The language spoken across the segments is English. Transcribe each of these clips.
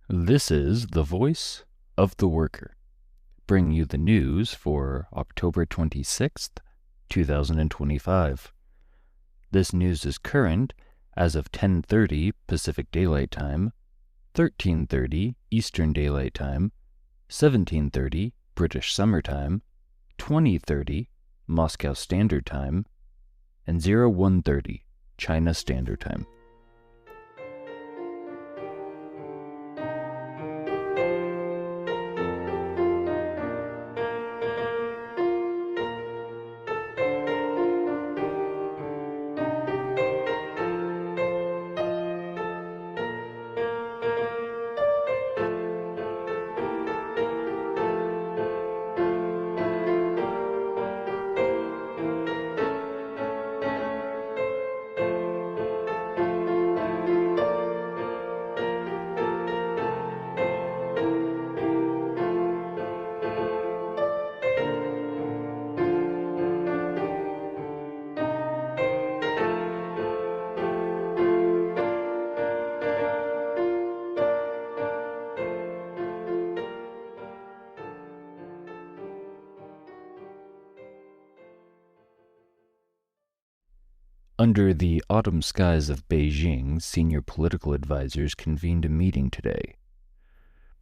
This is the Voice of the Worker, bringing you the news for October 26th, 2025. This news is current as of 10:30 Pacific Daylight Time, 13:30 Eastern Daylight Time, 17:30 British Summer Time, 20:30 Moscow Standard Time, and 01:30 China Standard Time. Under the autumn skies of Beijing, senior political advisors convened a meeting today.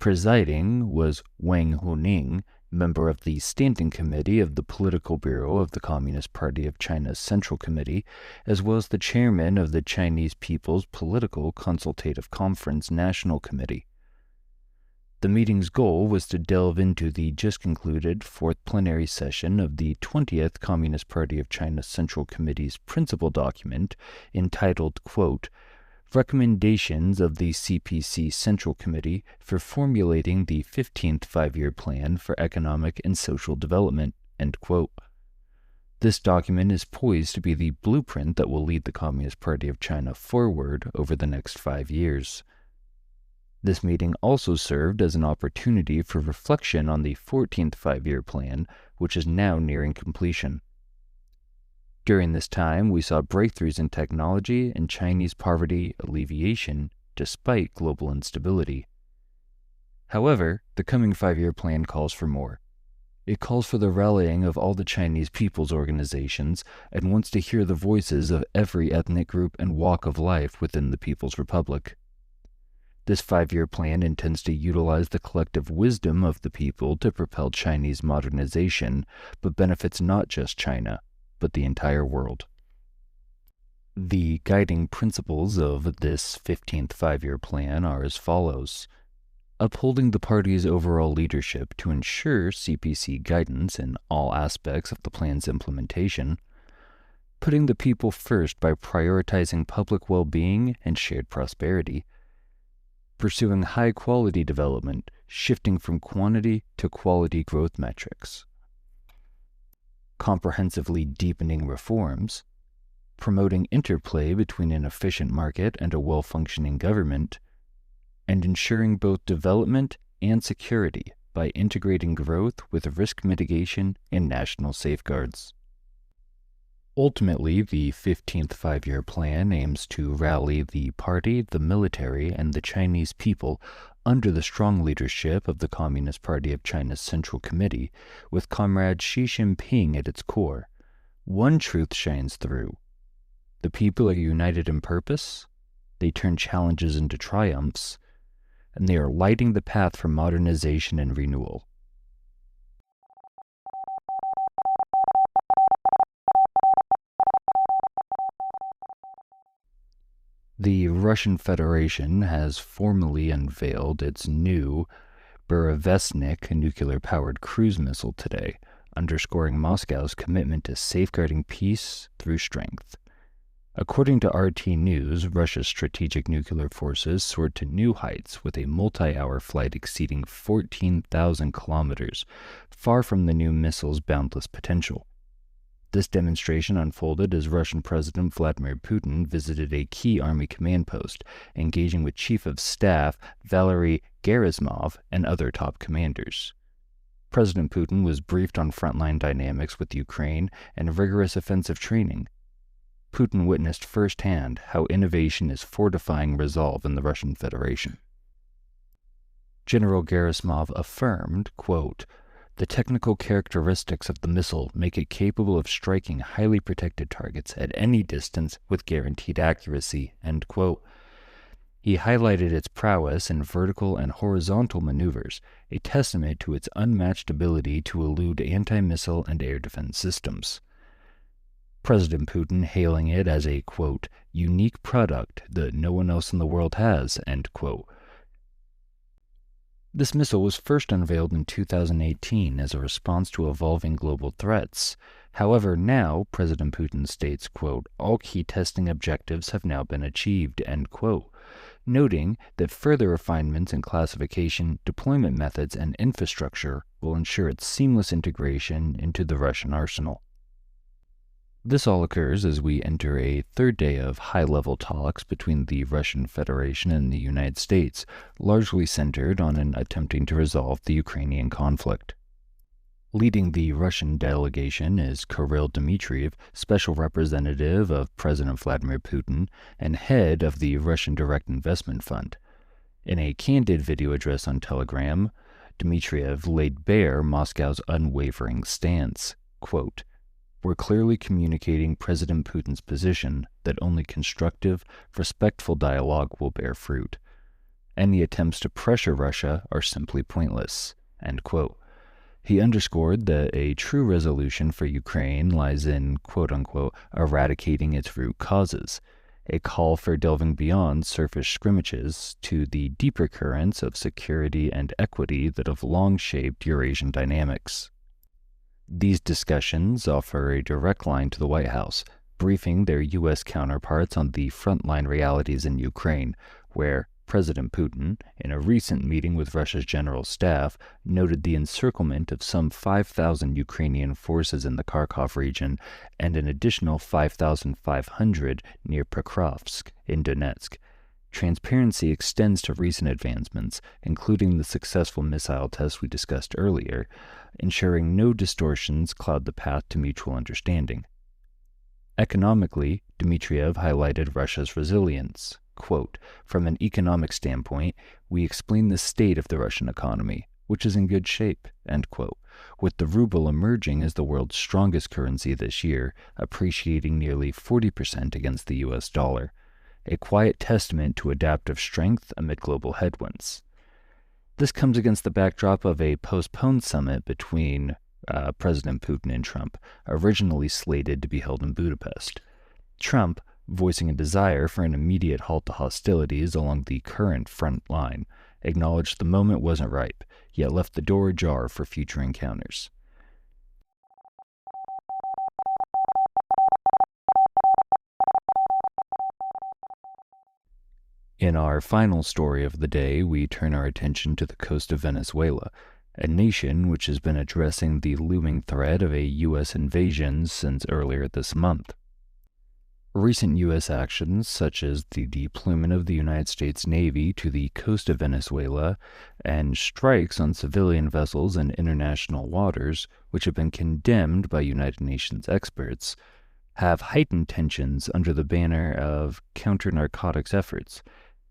Presiding was Wang Huning, member of the Standing Committee of the Political Bureau of the Communist Party of China's Central Committee, as well as the chairman of the Chinese People's Political Consultative Conference National Committee. The meeting's goal was to delve into the just concluded fourth plenary session of the 20th Communist Party of China's Central Committee's principal document, entitled, quote, Recommendations of the CPC Central Committee for Formulating the 15th Five-Year Plan for Economic and Social Development, end quote. This document is poised to be the blueprint that will lead the Communist Party of China forward over the next 5 years. This meeting also served as an opportunity for reflection on the 14th Five-Year Plan, which is now nearing completion. During this time, we saw breakthroughs in technology and Chinese poverty alleviation despite global instability. However, the coming 5-year plan calls for more. It calls for the rallying of all the Chinese people's organizations and wants to hear the voices of every ethnic group and walk of life within the People's Republic. This 5-year plan intends to utilize the collective wisdom of the people to propel Chinese modernization, but benefits not just China, but the entire world. The guiding principles of this 15th 5-year plan are as follows: upholding the party's overall leadership to ensure CPC guidance in all aspects of the plan's implementation, putting the people first by prioritizing public well-being and shared prosperity, pursuing high-quality development, shifting from quantity to quality growth metrics, comprehensively deepening reforms, promoting interplay between an efficient market and a well-functioning government, and ensuring both development and security by integrating growth with risk mitigation and national safeguards. Ultimately, the 15th 5-year plan aims to rally the party, the military, and the Chinese people under the strong leadership of the Communist Party of China's Central Committee, with Comrade Xi Jinping at its core. One truth shines through. The people are united in purpose, they turn challenges into triumphs, and they are lighting the path for modernization and renewal. The Russian Federation has formally unveiled its new Burevestnik nuclear-powered cruise missile today, underscoring Moscow's commitment to safeguarding peace through strength. According to RT News, Russia's strategic nuclear forces soared to new heights with a multi-hour flight exceeding 14,000 kilometers, far from the new missile's boundless potential. This demonstration unfolded as Russian President Vladimir Putin visited a key army command post, engaging with Chief of Staff Valery Gerasimov and other top commanders. President Putin was briefed on frontline dynamics with Ukraine and rigorous offensive training. Putin witnessed firsthand how innovation is fortifying resolve in the Russian Federation. General Gerasimov affirmed, quote, "The technical characteristics of the missile make it capable of striking highly protected targets at any distance with guaranteed accuracy," end quote. He highlighted its prowess in vertical and horizontal maneuvers, a testament to its unmatched ability to elude anti-missile and air defense systems. President Putin hailing it as a, quote, "unique product that no one else in the world has," end quote. This missile was first unveiled in 2018 as a response to evolving global threats. However, now, President Putin states, quote, "all key testing objectives have now been achieved," end quote, noting that further refinements in classification, deployment methods, and infrastructure will ensure its seamless integration into the Russian arsenal. This all occurs as we enter a third day of high-level talks between the Russian Federation and the United States, largely centered on attempting to resolve the Ukrainian conflict. Leading the Russian delegation is Kirill Dmitriev, special representative of President Vladimir Putin and head of the Russian Direct Investment Fund. In a candid video address on Telegram, Dmitriev laid bare Moscow's unwavering stance, quote, "We're clearly communicating President Putin's position that only constructive, respectful dialogue will bear fruit. Any attempts to pressure Russia are simply pointless," end quote. He underscored that a true resolution for Ukraine lies in, quote-unquote, eradicating its root causes, a call for delving beyond surface scrimmages to the deeper currents of security and equity that have long shaped Eurasian dynamics. These discussions offer a direct line to the White House, briefing their U.S. counterparts on the frontline realities in Ukraine, where President Putin, in a recent meeting with Russia's general staff, noted the encirclement of some 5,000 Ukrainian forces in the Kharkov region and an additional 5,500 near Pokrovsk in Donetsk. Transparency extends to recent advancements, including the successful missile test we discussed earlier, ensuring no distortions cloud the path to mutual understanding. Economically, Dmitriev highlighted Russia's resilience. Quote, "From an economic standpoint, we explain the state of the Russian economy, which is in good shape," end quote, with the ruble emerging as the world's strongest currency this year, appreciating nearly 40% against the US dollar, a quiet testament to adaptive strength amid global headwinds. This comes against the backdrop of a postponed summit between President Putin and Trump, originally slated to be held in Budapest. Trump, voicing a desire for an immediate halt to hostilities along the current front line, acknowledged the moment wasn't ripe, yet left the door ajar for future encounters. In our final story of the day, we turn our attention to the coast of Venezuela, a nation which has been addressing the looming threat of a U.S. invasion since earlier this month. Recent U.S. actions, such as the deployment of the United States Navy to the coast of Venezuela and strikes on civilian vessels in international waters, which have been condemned by United Nations experts, have heightened tensions under the banner of counter-narcotics efforts.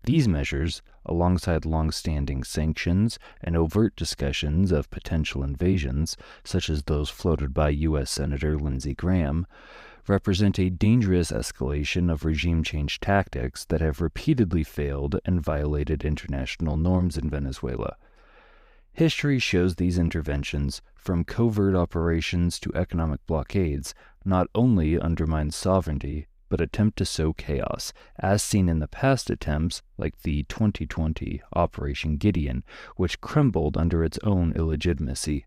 These measures, alongside long-standing sanctions and overt discussions of potential invasions, such as those floated by U.S. Senator Lindsey Graham, represent a dangerous escalation of regime change tactics that have repeatedly failed and violated international norms in Venezuela. History shows these interventions, from covert operations to economic blockades, not only undermine sovereignty, but attempt to sow chaos, as seen in the past attempts like the 2020 Operation Gideon, which crumbled under its own illegitimacy.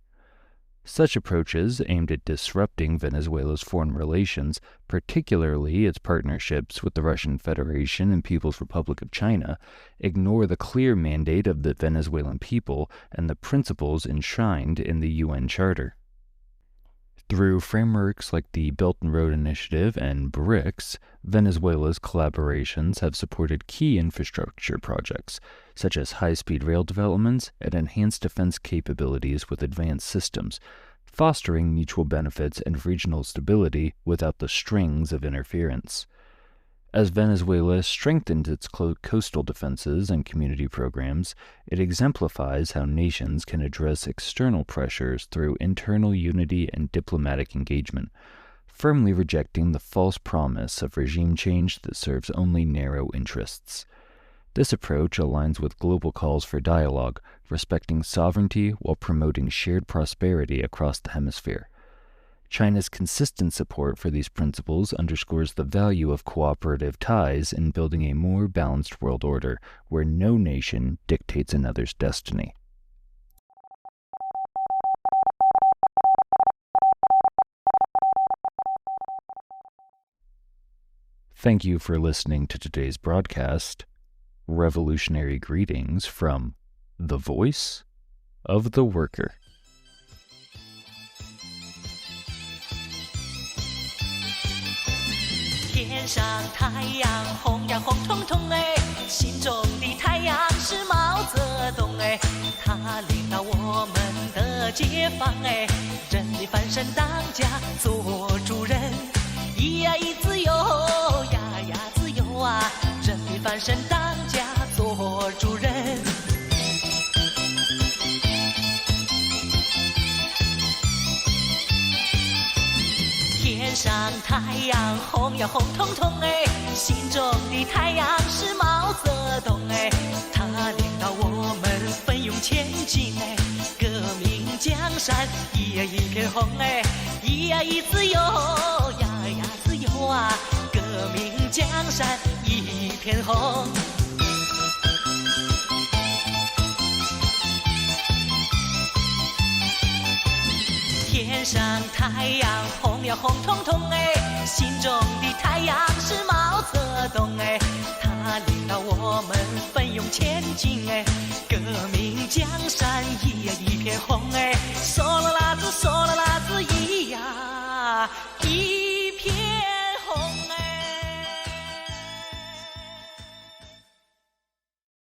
Such approaches, aimed at disrupting Venezuela's foreign relations, particularly its partnerships with the Russian Federation and People's Republic of China, ignore the clear mandate of the Venezuelan people and the principles enshrined in the UN Charter. Through frameworks like the Belt and Road Initiative and BRICS, Venezuela's collaborations have supported key infrastructure projects, such as high-speed rail developments and enhanced defense capabilities with advanced systems, fostering mutual benefits and regional stability without the strings of interference. As Venezuela strengthened its coastal defenses and community programs, it exemplifies how nations can address external pressures through internal unity and diplomatic engagement, firmly rejecting the false promise of regime change that serves only narrow interests. This approach aligns with global calls for dialogue, respecting sovereignty while promoting shared prosperity across the hemisphere. China's consistent support for these principles underscores the value of cooperative ties in building a more balanced world order where no nation dictates another's destiny. Thank you for listening to today's broadcast. Revolutionary greetings from the Voice of the Worker. 天上太阳红呀红彤彤哎，心中的太阳是毛泽东哎，他领导我们的解放哎，人民翻身当家做主人，咿呀咿自由呀呀自由啊，人民翻身当家做主人。天上太阳红呀红彤彤哎，心中的太阳是毛泽东哎，他领导我们奋勇前进哎，革命江山一呀一片红哎，咿呀咿自由呀呀自由啊，革命江山一片红。天上太阳红呀红彤彤哎，心中的太阳是毛泽东哎，他领导我们奋勇前进哎，革命江山一呀一片红哎，嗦啦啦子嗦啦啦子咿呀咿。